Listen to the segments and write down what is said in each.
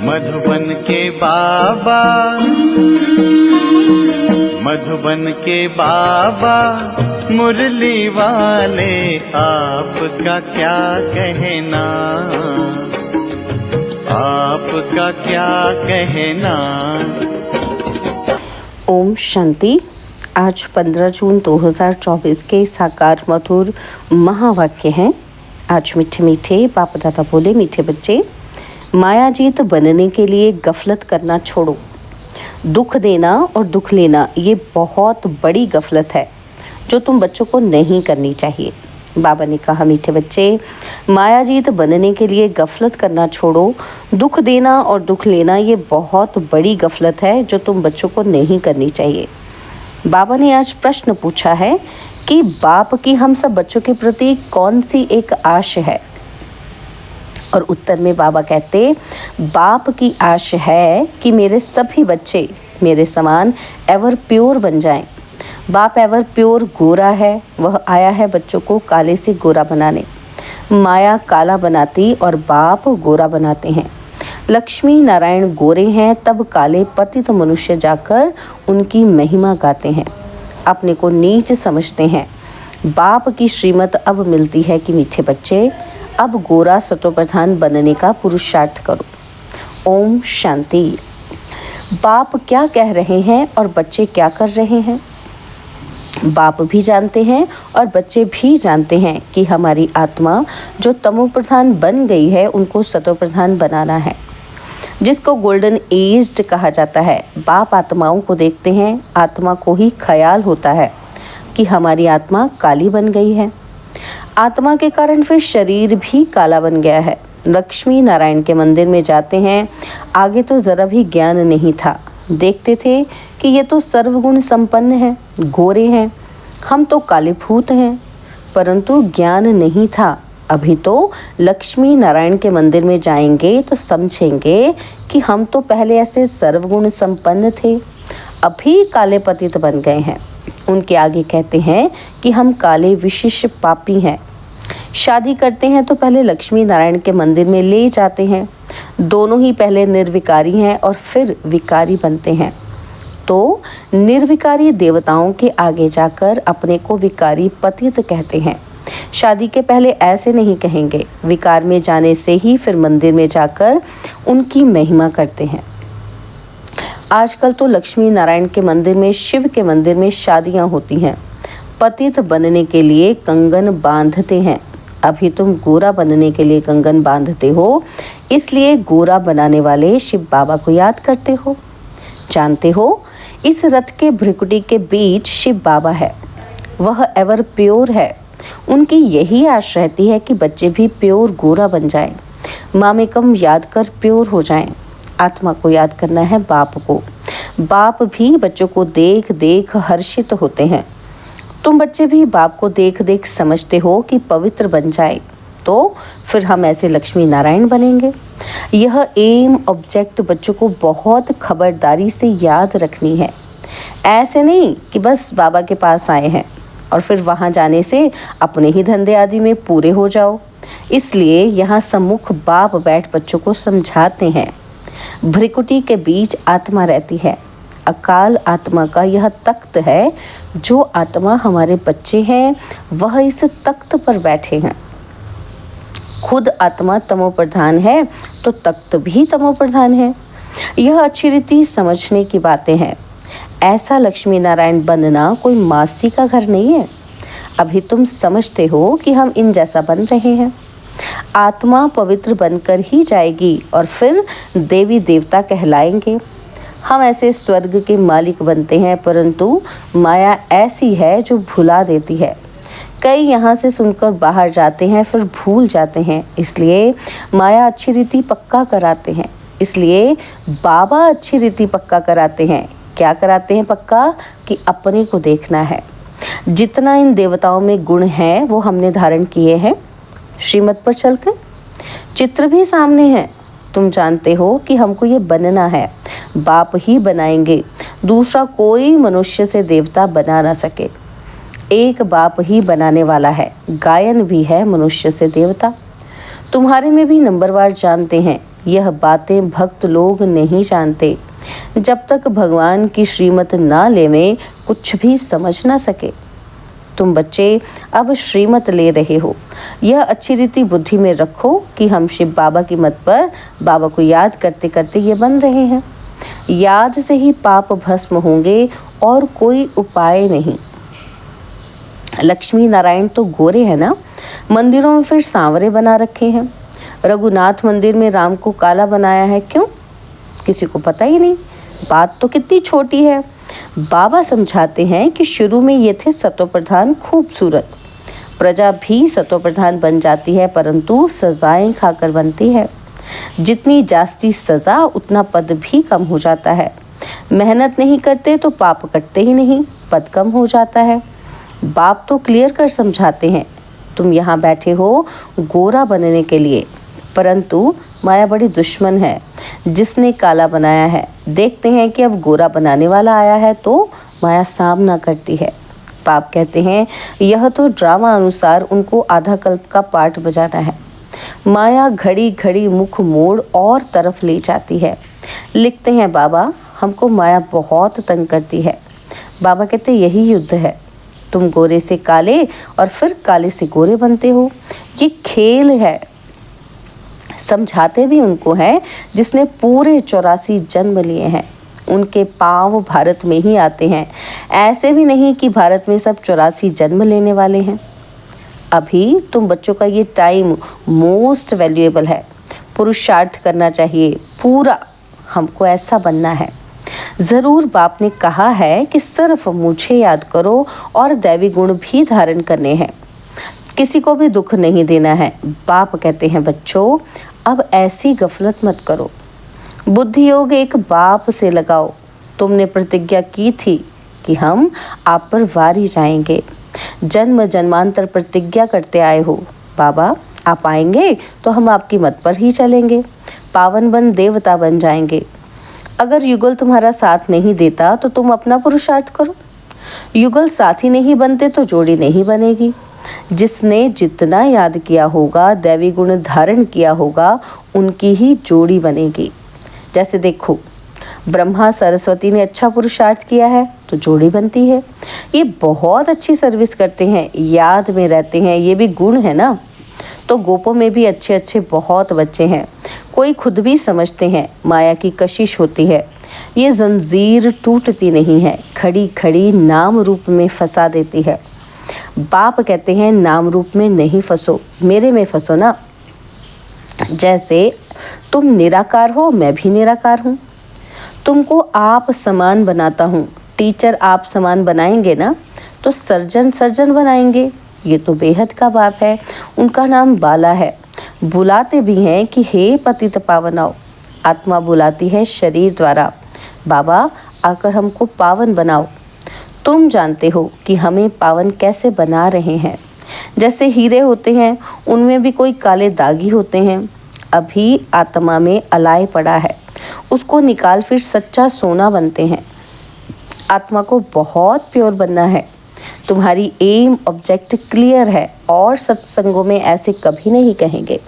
मधुबन के बाबा, मधुबन के बाबा मुरली वाले, आपका क्या कहना, आपका क्या कहना। ओम शांति। आज 15 जून 2024 के साकार मधुर महावाक्य हैं। आज मीठे मीठे बाप दादा बोले, मीठे बच्चे, मायाजीत बनने के लिए गफलत करना छोड़ो। दुख देना और दुख लेना ये बहुत बड़ी गफलत है जो तुम बच्चों को नहीं करनी चाहिए। बाबा ने कहा, मीठे बच्चे, मायाजीत बनने के लिए गफलत करना छोड़ो। दुख देना और दुख लेना ये बहुत बड़ी गफलत है जो तुम बच्चों को नहीं करनी चाहिए। बाबा ने आज प्रश्न पूछा है कि बाप की हम सब बच्चों के प्रति कौन सी एक आश है, और उत्तर में बाबा कहते, बाप की आश है कि मेरे सभी बच्चे मेरे समान एवर प्योर बन जाएं। बाप एवर प्योर गोरा है, वह आया है बच्चों को काले से गोरा बनाने। माया काला बनाती और बाप गोरा बनाते हैं। लक्ष्मी नारायण गोरे हैं, तब काले पतित मनुष्य जाकर उनकी महिमा गाते हैं। अपने को नीच समझते हैं। बाप की श्रीमत अब मिलती है कि मीठे बच्चे, अब गोरा सतोप्रधान बनने का पुरुषार्थ करो। ओम शांति। बाप क्या कह रहे हैं और बच्चे क्या कर रहे हैं, बाप भी जानते हैं और बच्चे भी जानते हैं कि हमारी आत्मा जो तमोप्रधान बन गई है उनको सतोप्रधान बनाना है, जिसको गोल्डन एज्ड कहा जाता है। बाप आत्माओं को देखते हैं, आत्मा को ही ख्याल होता है कि हमारी आत्मा काली बन गई है। आत्मा के कारण फिर शरीर भी काला बन गया है। लक्ष्मी नारायण के मंदिर में जाते हैं, आगे तो जरा भी ज्ञान नहीं था। देखते थे कि ये तो सर्वगुण संपन्न है, गोरे हैं, हम तो काले भूत हैं, परंतु ज्ञान नहीं था। अभी तो लक्ष्मी नारायण के मंदिर में जाएंगे तो समझेंगे कि हम तो पहले ऐसे सर्वगुण संपन्न थे, अभी काले पतित बन गए हैं। उनके आगे कहते हैं कि हम काले विशिष्ट पापी हैं। शादी करते हैं तो पहले लक्ष्मी नारायण के मंदिर में ले जाते हैं। दोनों ही पहले निर्विकारी हैं और फिर विकारी बनते हैं। तो निर्विकारी देवताओं के आगे जाकर अपने को विकारी पतित कहते हैं। शादी के पहले ऐसे नहीं कहेंगे। विकार में जाने से ही फिर मंदिर में जाकर उनकी महिमा करते हैं। आजकल तो लक्ष्मी नारायण के मंदिर में, शिव के मंदिर में शादियां होती हैं। पतित बनने के लिए कंगन बांधते हैं। अभी तुम गोरा बनने के लिए कंगन बांधते हो, इसलिए गोरा बनाने वाले शिव बाबा को याद करते हो। जानते हो, इस रथ के भ्रिकुटी के बीच शिव बाबा है, वह एवर प्योर है। उनकी यही आश रहती है कि बच्चे भी प्योर गोरा बन जाएं, मामेकम याद कर प्योर हो जाएं। आत्मा को याद करना है बाप को। बाप भी बच्चों को देख देख हर्षित होते हैं। तुम बच्चे भी बाप को देख देख समझते हो कि पवित्र बन जाए, तो फिर हम ऐसे लक्ष्मी नारायण बनेंगे। यह एम ऑब्जेक्ट बच्चों को बहुत खबरदारी से याद रखनी है। ऐसे नहीं कि बस बाबा के पास आए हैं और फिर वहां जाने से अपने ही धंधे आदि में पूरे हो जाओ। इसलिए यहाँ सम्मुख बाप बैठ बच्चों को समझाते हैं। भ्रिकुटी के बीच आत्मा रहती है। अकाल आत्मा का यह तख्त है। जो आत्मा हमारे बच्चे हैं वह इस तख्त पर बैठे हैं। खुद आत्मा तमोप्रधान है तो तख्त भी तमोप्रधान है। यह अच्छी रीति समझने की बातें हैं। ऐसा लक्ष्मी नारायण बनना कोई मासी का घर नहीं है। अभी तुम समझते हो कि हम इन जैसा बन रहे हैं। आत्मा पवित्र बनकर ही जाएगी और फिर देवी देवता कहलाएंगे। हम ऐसे स्वर्ग के मालिक बनते हैं, परंतु माया ऐसी है जो भुला देती है। कई यहाँ से सुनकर बाहर जाते हैं फिर भूल जाते हैं। इसलिए माया अच्छी रीति पक्का कराते हैं। इसलिए बाबा अच्छी रीति पक्का कराते हैं। क्या कराते हैं पक्का? कि अपने को देखना है। जितना इन देवताओं में गुण है वो हमने धारण किए हैं श्रीमत पर चलकर। चित्र भी सामने है। तुम जानते हो कि हमको ये बनना है, बाप ही बनाएंगे। दूसरा कोई मनुष्य से देवता बना ना सके। एक बाप ही बनाने वाला है। गायन भी है मनुष्य से देवता। तुम्हारे में भी नंबरवार जानते हैं यह बातें भक्त लोग नहीं जानते। जब तक भगवान की श्रीमत ना लेवें, कुछ भी समझ ना सके। तुम बच्चे अब श्रीमत ले रहे हो, यह अच्छी रीति बुद्धि में रखो कि हम शिव बाबा की मत पर बाबा को याद करते करते ये बन रहे हैं। याद से ही पाप भस्म होंगे और कोई उपाय नहीं। लक्ष्मी नारायण तो गोरे हैं ना, मंदिरों में फिर सांवरे बना रखे हैं। रघुनाथ मंदिर में राम को काला बनाया है, क्यों? किसी को पता ही नहीं। बात तो कितनी छोटी है। बाबा समझाते हैं कि शुरू में ये थे सतोप्रधान खूबसूरत। प्रजा भी सतोप्रधान बन जाती है, परंतु सजाएं खाकर बनती है। जितनी जास्ती सजा उतना पद भी कम हो जाता है। मेहनत नहीं करते तो पाप कटते ही नहीं, पद कम हो जाता है। बाप तो क्लियर कर समझाते हैं। तुम यहाँ बैठे हो गोरा बनने के लिए, परंतु माया बड़ी दुश्मन है जिसने काला बनाया है। देखते हैं कि अब गोरा बनाने वाला आया है तो माया सामना करती है। बाप कहते हैं यह तो ड्रामा अनुसार उनको आधा कल्प का पाठ बजाना है। माया घड़ी घड़ी मुख मोड़ और तरफ ले जाती है। लिखते हैं बाबा, हमको माया बहुत तंग करती है। बाबा कहते यही युद्ध है। तुम गोरे से काले और फिर काले से गोरे बनते हो, ये खेल है। समझाते भी उनको हैं जिसने पूरे 84 जन्म लिए हैं। उनके पांव भारत में ही आते हैं। ऐसे भी नहीं कि भारत में सब 84 जन्म लेने वाले हैं। अभी तुम बच्चों का ये टाइम मोस्ट वैल्यूएबल है। पुरुषार्थ करना चाहिए पूरा, हमको ऐसा बनना है। ज़रूर बाप ने कहा है कि सिर्फ मुझे याद करो और दैवी गुण भी धारण करने हैं। किसी को भी दुख नहीं देना है। बाप कहते हैं बच्चों, अब ऐसी गफलत मत करो। बुद्धि योग एक बाप से लगाओ। तुमने प्रतिज्ञा की थी कि हम आप पर वारी जाएंगे। जन्म जन्मांतर प्रतिज्ञा करते आए हो। बाबा आप आएंगे तो हम आपकी मत पर ही चलेंगे, पावन बन देवता बन जाएंगे। अगर युगल तुम्हारा साथ नहीं देता तो तुम अपना पुरुषार्थ करो। युगल साथी नहीं बनते तो जोड़ी नहीं बनेगी। जिसने जितना याद किया होगा, दैवी गुण धारण किया होगा, उनकी ही जोड़ी बनेगी। जैसे देखो, ब्रह्मा सरस्वती ने अच्छा पुरुषार्थ किया है तो जोड़ी बनती है। ये बहुत अच्छी सर्विस करते हैं, याद में रहते हैं, ये भी गुण है ना। तो गोपों में भी अच्छे अच्छे बहुत बच्चे हैं। कोई खुद भी समझते हैं माया की कशिश होती है। ये जंजीर टूटती नहीं है, खड़ी खड़ी नाम रूप में फंसा देती है। बाप कहते हैं नाम रूप में नहीं फंसो, मेरे में फंसो ना। जैसे तुम निराकार हो, मैं भी निराकार हूँ। तुमको आप समान बनाता हूँ। टीचर आप समान बनाएंगे ना तो सर्जन सर्जन बनाएंगे। ये तो बेहद का बाप है। उनका नाम बाला है। बुलाते भी हैं कि हे पतित पावन आओ। आत्मा बुलाती है शरीर द्वारा, बाबा आकर हमको पावन बनाओ। तुम जानते हो कि हमें पावन कैसे बना रहे हैं। जैसे हीरे होते हैं, उनमें भी कोई काले दागी होते हैं। अभी आत्मा में अलाय पड़ा है, उसको निकाल फिर सच्चा सोना बनते हैं। आत्मा को बहुत प्योर बनना है। तुम्हारी एम ऑब्जेक्ट क्लियर है और सत्संगों में ऐसे कभी नहीं कहेंगे।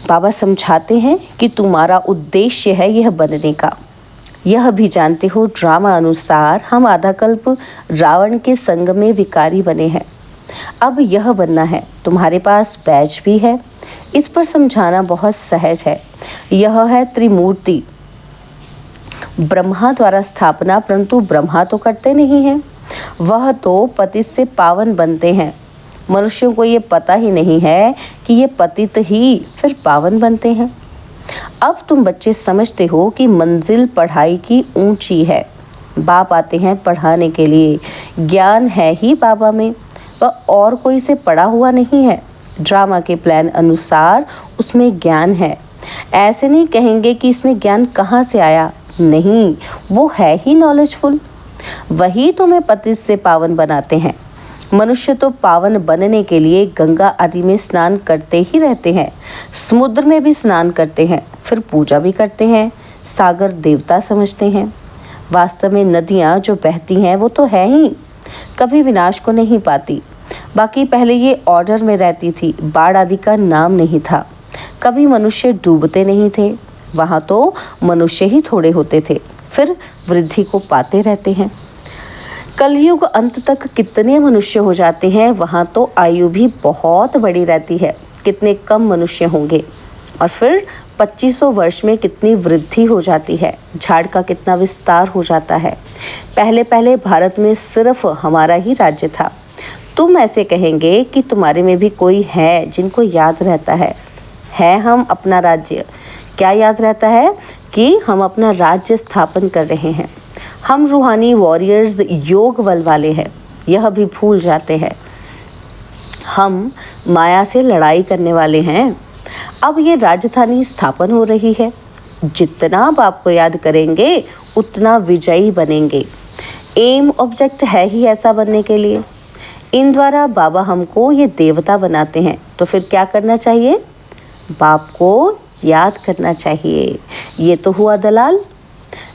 बाबा समझाते हैं कि तुम्हारा उद्देश्य है यह बनने का। यह भी जानते हो ड्रामा अनुसार हम आधा कल्प रावण के संग में विकारी बने हैं। अब यह बनना है। तुम्हारे पास बैज भी है, इस पर समझाना बहुत सहज है। यह है त्रिमूर्ति, ब्रह्मा द्वारा स्थापना, परंतु ब्रह्मा तो करते नहीं हैं। वह तो पतित से पावन बनते हैं। मनुष्यों को ये पता ही नहीं है कि ये पतित ही फिर पावन बनते हैं। अब तुम बच्चे समझते हो कि मंजिल पढ़ाई की ऊंची है। बाप आते हैं पढ़ाने के लिए। ज्ञान है ही बाबा में, वह और कोई से पढ़ा हुआ नहीं है। ड्रामा के प्लान अनुसार उसमें ज्ञान है। ऐसे नहीं कहेंगे कि इसमें ज्ञान कहाँ से आया, नहीं, वो है ही नॉलेजफुल। वही तुम्हें पतित से पावन बनाते हैं। मनुष्य तो पावन बनने के लिए गंगा आदि में स्नान करते ही रहते हैं, समुद्र में भी स्नान करते हैं, फिर पूजा भी करते हैं, सागर देवता समझते हैं। वास्तव में नदियाँ जो बहती हैं वो तो है ही, कभी विनाश को नहीं पाती। बाकी पहले ये ऑर्डर में रहती थी, बाढ़ आदि का नाम नहीं था। कभी मनुष्य डूबते नहीं थे, वहाँ तो मनुष्य ही थोड़े होते थे, फिर वृद्धि को पाते रहते हैं। कलयुग अंत तक कितने मनुष्य हो जाते हैं, वहाँ तो आयु भी बहुत बड़ी रहती है, कितने कम मनुष्य होंगे। और फिर 2500 वर्ष में कितनी वृद्धि हो जाती है, झाड़ का कितना विस्तार हो जाता है। पहले पहले भारत में सिर्फ हमारा ही राज्य था। तुम ऐसे कहेंगे कि तुम्हारे में भी कोई है जिनको याद रहता है हम अपना राज्य। क्या याद रहता है? कि हम अपना राज्य स्थापन कर रहे हैं। हम रूहानी वॉरियर्स, योग बल वाले हैं, यह भी भूल जाते हैं। हम माया से लड़ाई करने वाले हैं। अब ये राजधानी स्थापन हो रही है। जितना बाप को याद करेंगे उतना विजयी बनेंगे। एम ऑब्जेक्ट है ही ऐसा बनने के लिए। इन द्वारा बाबा हमको ये देवता बनाते हैं, तो फिर क्या करना चाहिए? बाप को याद करना चाहिए। ये तो हुआ दलाल।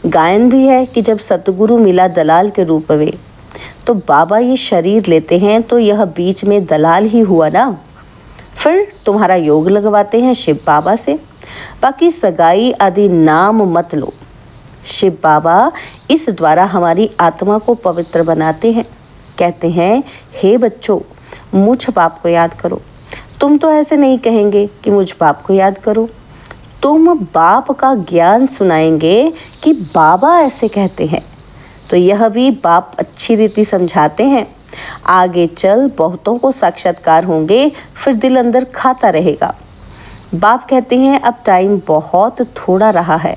गायन भी है कि जब सतगुरु मिला दलाल के रूप में, तो बाबा ये शरीर लेते हैं तो यह बीच में दलाल ही हुआ ना। फिर तुम्हारा योग लगवाते हैं शिव बाबा से। बाकी सगाई आदि नाम मत लो। शिव बाबा इस द्वारा हमारी आत्मा को पवित्र बनाते हैं। कहते हैं, हे बच्चों, मुझ बाप को याद करो। तुम तो ऐसे नहीं कहेंगे कि मुझ बाप को याद करो। तुम बाप का ज्ञान सुनाएंगे कि बाबा ऐसे कहते हैं, तो यह भी बाप अच्छी रीति समझाते हैं। आगे चल बहुतों को साक्षात्कार होंगे, फिर दिल अंदर खाता रहेगा। बाप कहते हैं, अब टाइम बहुत थोड़ा रहा है।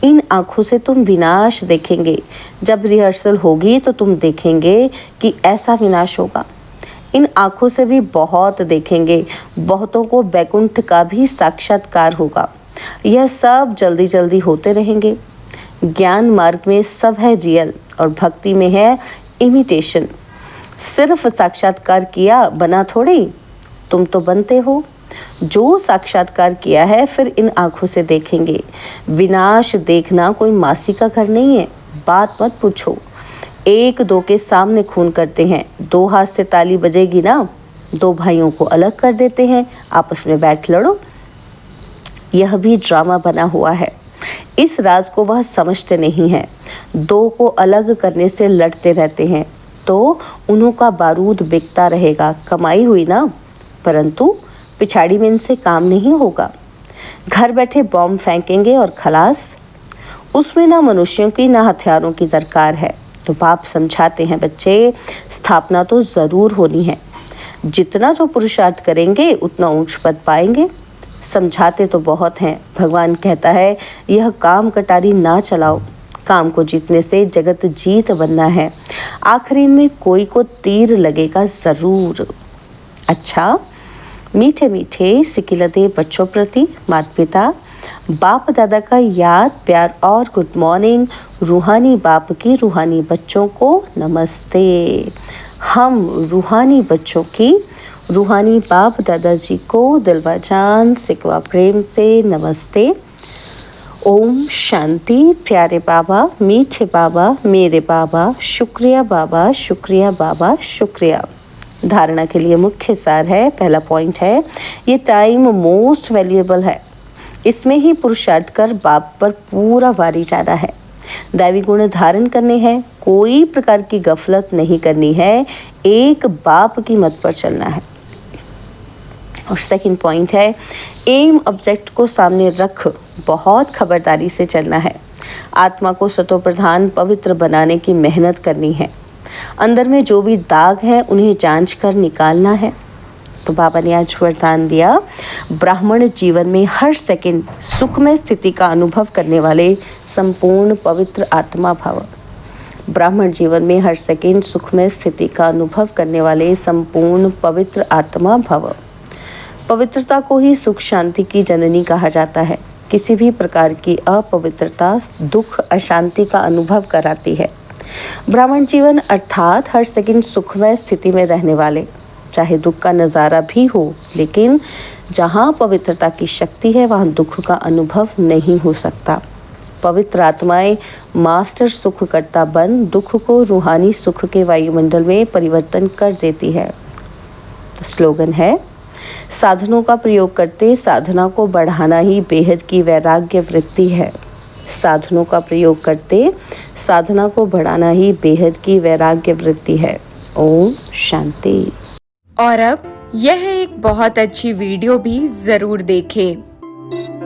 इन आँखों से तुम विनाश देखेंगे। जब रिहर्सल होगी तो तुम देखेंगे कि ऐसा विनाश होगा। इन आँखों से भी बहुत देखेंगे। बहुतों को बैकुंठ का भी साक्षात्कार होगा। यह सब जल्दी जल्दी होते रहेंगे। ज्ञान मार्ग में सब है रियल और भक्ति में है इमिटेशन। सिर्फ साक्षात्कार किया बना थोड़ी, तुम तो बनते हो। जो साक्षात्कार किया है फिर इन आँखों से देखेंगे। विनाश देखना कोई मासी का घर नहीं है। बात मत पूछो। एक दो के सामने खून करते हैं, दो हाथ से ताली बजेगी ना। दो भाइयों को अलग कर देते हैं, आपस में बैठ लड़ो। यह भी ड्रामा बना हुआ है। इस राज को वह समझते नहीं हैं। दो को अलग करने से लड़ते रहते हैं, तो उन्हों का बारूद बिकता रहेगा। कमाई हुई ना, परंतु पिछाड़ी में इनसे काम नहीं होगा। घर बैठे बॉम्ब फेंकेंगे और खलास। उसमें ना मनुष्यों की ना हथियारों की दरकार है। तो बाप समझाते हैं, बच्चे, स्थापना तो ज़रूर होनी है। जितना जो पुरुषार्थ करेंगे उतना ऊंच पद पाएंगे। समझाते तो बहुत हैं। भगवान कहता है, यह काम कटारी ना चलाओ। काम को जीतने से जगत जीत बनना है। आखिरी में कोई को तीर लगेगा ज़रूर। अच्छा, मीठे मीठे सिकिलते बच्चों प्रति माता पिता बाप दादा का याद, प्यार और गुड मॉर्निंग। रूहानी बाप की रूहानी बच्चों को नमस्ते। हम रूहानी बच्चों की रूहानी बाप दादाजी को दिलवा जान सिकवा प्रेम से नमस्ते। ओम शांति। प्यारे बाबा, मीठे बाबा, मेरे बाबा, शुक्रिया बाबा, शुक्रिया बाबा, शुक्रिया। धारणा के लिए मुख्य सार है, पहला पॉइंट है, ये टाइम मोस्ट वैल्यूएबल है। इसमें ही पुरुषार्थ कर बाप पर पूरा वारी जाना है। दैवी गुण धारण करने हैं। कोई प्रकार की गफलत नहीं करनी है। एक बाप की मत पर चलना है। और सेकंड पॉइंट है, एम ऑब्जेक्ट को सामने रख बहुत खबरदारी से चलना है। आत्मा को सतो प्रधान पवित्र बनाने की मेहनत करनी है। अंदर में जो भी दाग है उन्हें जांच कर निकालना है। तो बाबा ने आज वरदान दिया, ब्राह्मण जीवन में हर सेकंड सुखमय स्थिति का अनुभव करने वाले संपूर्ण पवित्र आत्मा भव। ब्राह्मण जीवन में हर सेकंड सुखमय स्थिति का अनुभव करने वाले संपूर्ण पवित्र आत्मा भव। पवित्रता को ही सुख शांति की जननी कहा जाता है। किसी भी प्रकार की अपवित्रता दुख अशांति का अनुभव कराती है। ब्राह्मण जीवन अर्थात हर सेकंड सुखमय स्थिति में रहने वाले, चाहे दुख का नज़ारा भी हो, लेकिन जहाँ पवित्रता की शक्ति है वहाँ दुख का अनुभव नहीं हो सकता। पवित्र आत्माएं मास्टर सुख करता बन दुख को रूहानी सुख के वायुमंडल में परिवर्तन कर देती है। तो स्लोगन है, साधनों का प्रयोग करते साधना को बढ़ाना ही बेहद की वैराग्य वृत्ति है। साधनों का प्रयोग करते साधना को बढ़ाना ही बेहद की वैराग्य वृत्ति है। ओम शांति। और अब यह एक बहुत अच्छी वीडियो भी जरूर देखें।